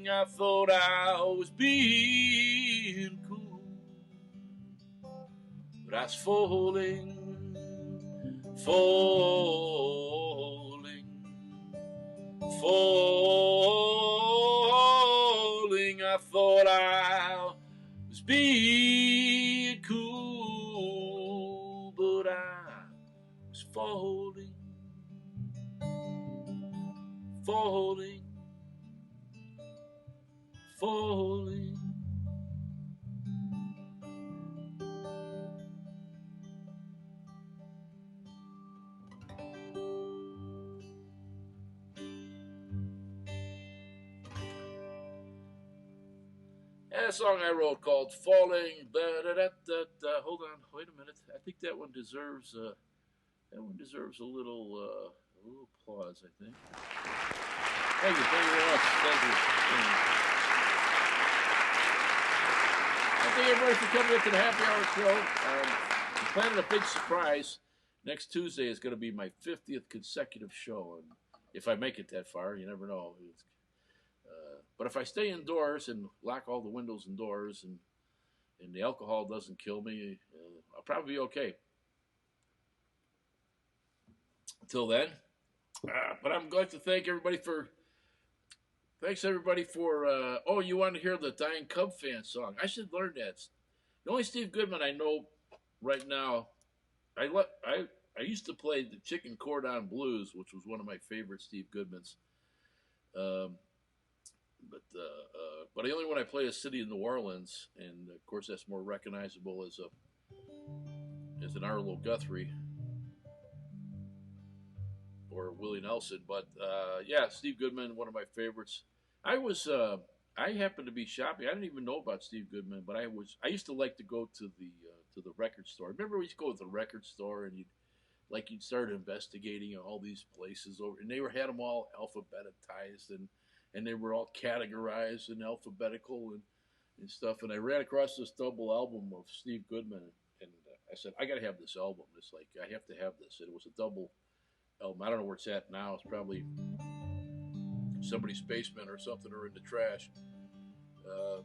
I thought I was being cool, but I was falling. I thought I was being cool, but I was falling. That song I wrote called "Falling." Hold on, wait a minute. I think that one deserves a little applause. I think. Thank you very much. Thank you. Thank everybody for coming into the Happy Hour show. I'm planning a big surprise. Next Tuesday is going to be my 50th consecutive show, and if I make it that far, you never know. But if I stay indoors and lock all the windows and doors, and the alcohol doesn't kill me, I'll probably be okay. Until then, but I'm going to thank everybody for. Thanks everybody for. Oh, you want to hear the Dying Cub Fan song? I should learn that. The only Steve Goodman I know right now. I used to play the Chicken Cordon Blues, which was one of my favorite Steve Goodmans. But the only one I play is City of New Orleans, and of course that's more recognizable as an Arlo Guthrie or Willie Nelson. But yeah, Steve Goodman, one of my favorites. I happened to be shopping. I didn't even know about Steve Goodman, but I used to like to go to the record store. Remember we used to go to the record store and you'd start investigating all these places over, and they had them all alphabetized and they were all categorized and alphabetical and stuff. And I ran across this double album of Steve Goodman, and I said, I got to have this album. It's like, I have to have this. And it was a double album. I don't know where it's at now. It's probably somebody's basement or something, or in the trash.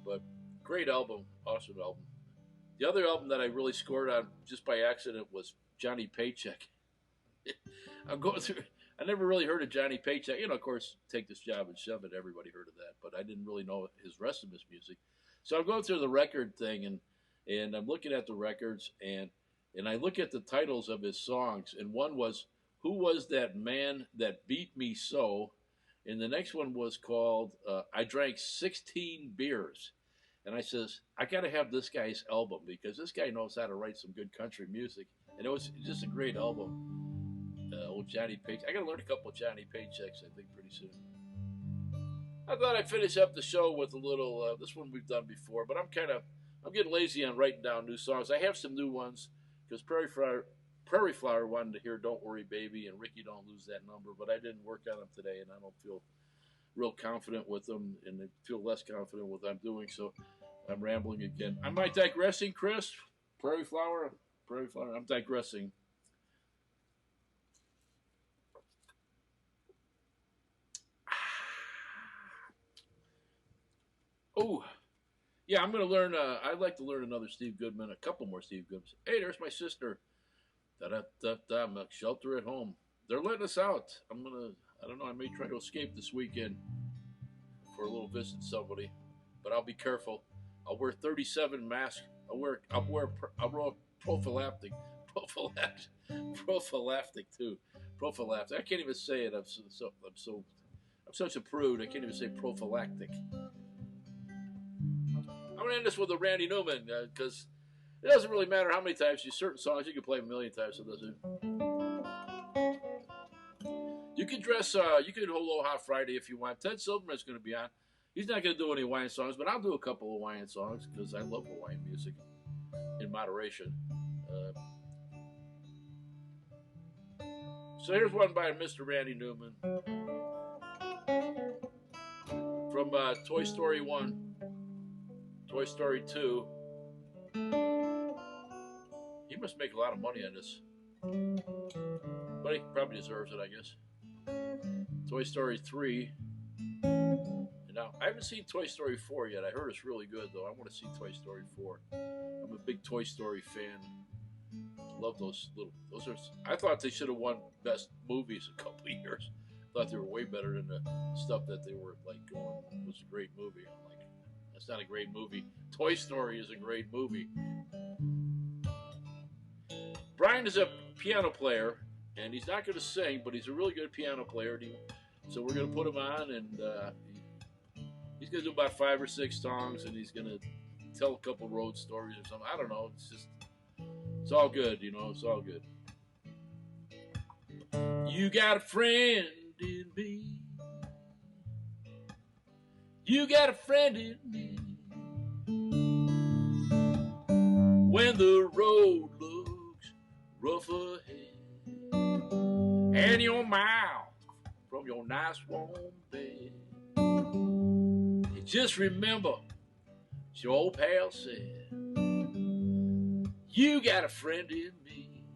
But great album, awesome album. The other album that I really scored on just by accident was Johnny Paycheck. I'm going through. I never really heard of Johnny Paycheck. Of course, Take This Job and Shove It. Everybody heard of that, but I didn't really know his rest of his music. So I'm going through the record thing, and I'm looking at the records, and I look at the titles of his songs, and one was "Who Was That Man That Beat Me So," and the next one was called "I Drank 16 Beers." And I says, I got to have this guy's album because this guy knows how to write some good country music, and it was just a great album. Old Johnny Paycheck. I got to learn a couple of Johnny Paychecks, I think, pretty soon. I thought I'd finish up the show with a little. This one we've done before, but I'm getting lazy on writing down new songs. I have some new ones because Prairie Flower wanted to hear "Don't Worry, Baby" and "Ricky Don't Lose That Number," but I didn't work on them today, and I don't feel real confident with them, and I feel less confident with what I'm doing. So I'm rambling again. Am I digressing, Chris? Prairie Flower. I'm digressing. Oh, yeah, I'm going to learn. I'd like to learn another Steve Goodman, a couple more Steve Goodmans. Hey, there's my sister. Da-da-da-da, shelter at home. They're letting us out. I don't know, I may try to escape this weekend for a little visit to somebody, but I'll be careful. I'll wear 37 masks. I'll wear prophylactic too. Prophylactic. I can't even say it. I'm such a prude. I can't even say prophylactic. I'm going to end this with a Randy Newman because it doesn't really matter how many times certain songs you can play a million times. So it doesn't. You could dress. You could Aloha Friday if you want. Ted Silverman's going to be on. He's not going to do any Hawaiian songs, but I'll do a couple of Hawaiian songs because I love Hawaiian music in moderation. So here's one by Mr. Randy Newman from Toy Story 1, Toy Story 2. He must make a lot of money on this, but he probably deserves it, I guess. Toy Story 3. Now, I haven't seen Toy Story 4 yet. I heard it's really good, though. I want to see Toy Story 4. I'm a big Toy Story fan. Love those little. Those are. I thought they should have won Best Movies a couple of years. Thought they were way better than the stuff that they were like going. It was a great movie. I'm like, that's not a great movie. Toy Story is a great movie. Brian is a piano player, and he's not going to sing, but he's a really good piano player. So we're going to put him on, and he's going to do about 5 or 6 songs, and he's going to tell a couple road stories or something. I don't know. It's all good, you know. It's all good. You got a friend in me. You got a friend in me. When the road looks rough ahead, and your mouth from your nice warm bed, you just remember what your old pal said. You got a friend in me.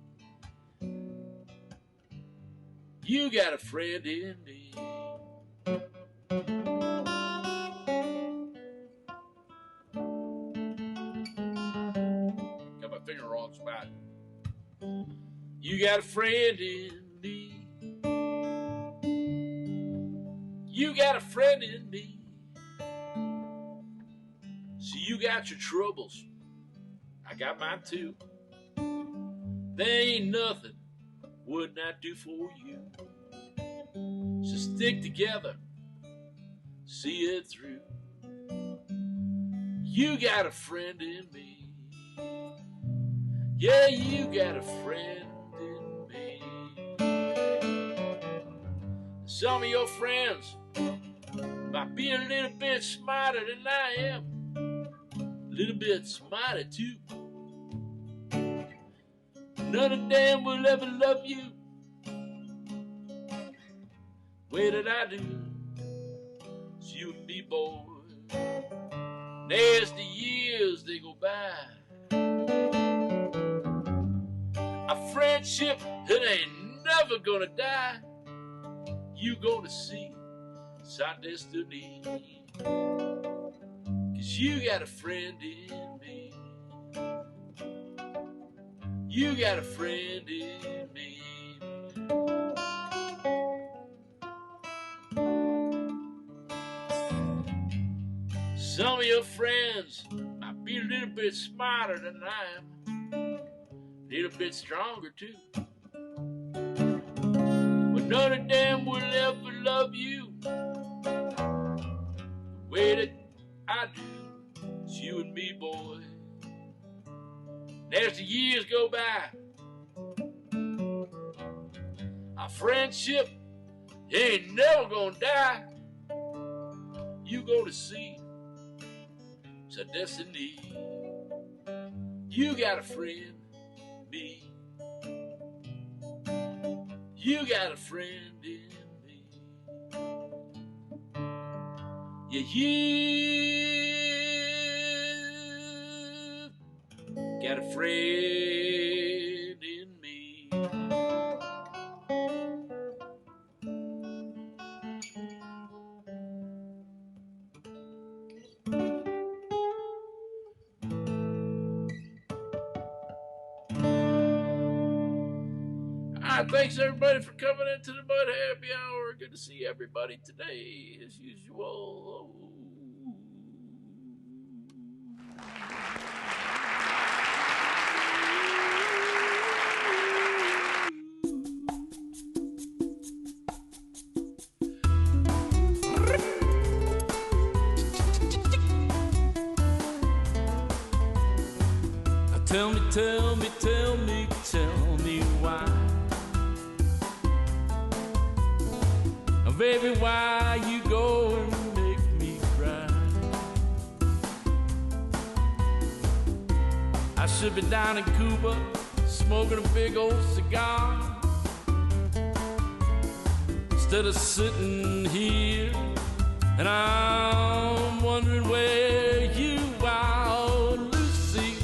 You got a friend in me. Got my finger wrong spot. You got a friend in me. You got a friend in me. See, you got your troubles. I got mine too. There ain't nothing would not do for you. So stick together, see it through. You got a friend in me. Yeah, you got a friend in me. Some of your friends might be a little bit smarter than I am. A little bit smarter too. None of them will ever love you the way that I do. It's you and me, boy. And as the years they go by, our friendship, it ain't never gonna die. You gonna see it's our destiny. 'Cause you got a friend in me. You got a friend in me. Some of your friends might be a little bit smarter than I am, a little bit stronger too. But none of them will ever love you the way that I do. It's you and me, boy. And as the years go by, our friendship ain't never gonna die. You gonna see it's a destiny. You got a friend, me. You got a friend in me. Yeah, you got a friend in me. Thanks everybody for coming into the Mud Happy Hour. Good to see everybody today, as usual. Tell me, tell me, tell me, tell me why Baby, why you go and make me cry? I should be down in Cuba smoking a big old cigar instead of sitting here, and I'm wondering where you are. Oh, Lucy,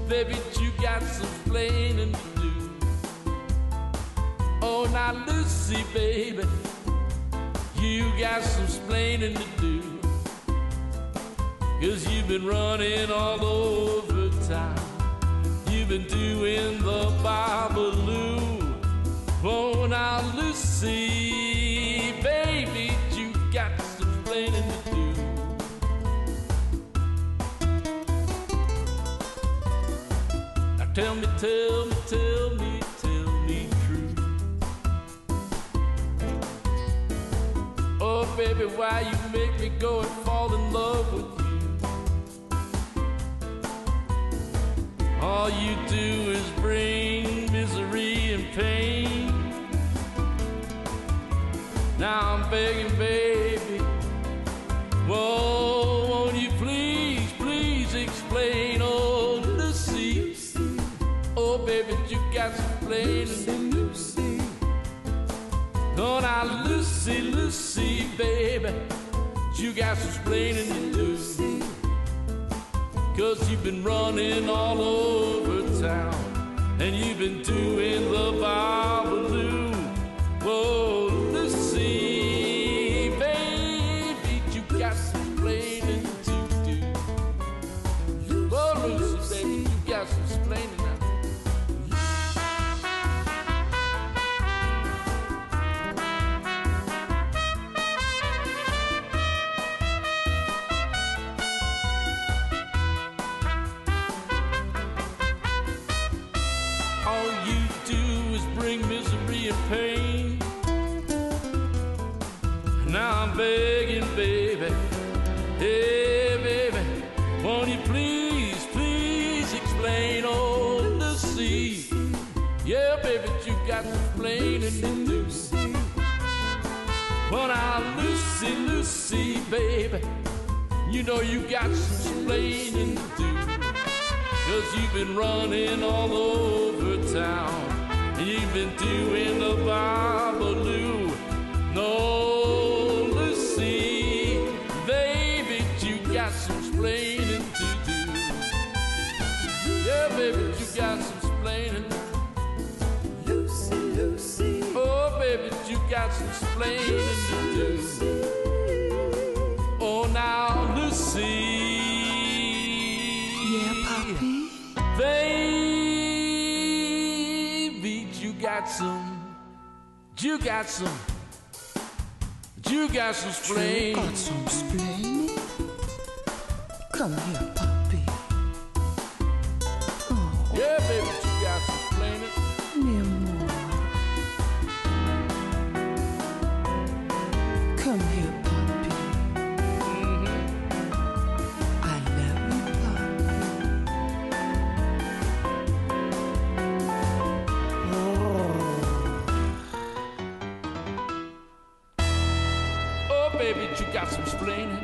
baby, you got some explaining to do. Oh, now, Lucy, baby, you got some explaining to do. 'Cause you've been running all over town. You've been doing the babaloo. Oh, now, Lucy, baby, you got some explaining to do. Now tell me true. Oh, baby, why you make me go and fall in love with you? All you do is bring misery and pain. Now I'm begging, baby, whoa, won't you please explain? Oh, Lucy, oh, baby, you got some explaining to do. Oh, now, Lucy, baby, you got some explaining to do. 'Cause you've been running all over town, and you've been doing the babaloo. Whoa, Lucy, baby, you got some explaining to do. Whoa, Lucy, baby, you got some explaining now. All you do is bring misery and pain. Now I'm begging, baby, hey, baby, won't you please explain? Oh, Lucy, yeah, baby, you got to explain and do. Well, now, Lucy, baby, you know you got some explaining to do. 'Cause you've been running all over town, and you've been doing the babaloo. No, Lucy, baby, you got some explaining to do. Yeah, baby, you got some explaining. Lucy, oh, baby, you got some explaining to do. Oh, now, Lucy, yeah, Poppy, baby, you got some explaining. got some explaining. Come here, Poppy. Oh, Yeah, baby, you got some explaining. mi amor. Come here, Poppy. I love you, Poppy. Oh, baby, you got some explaining.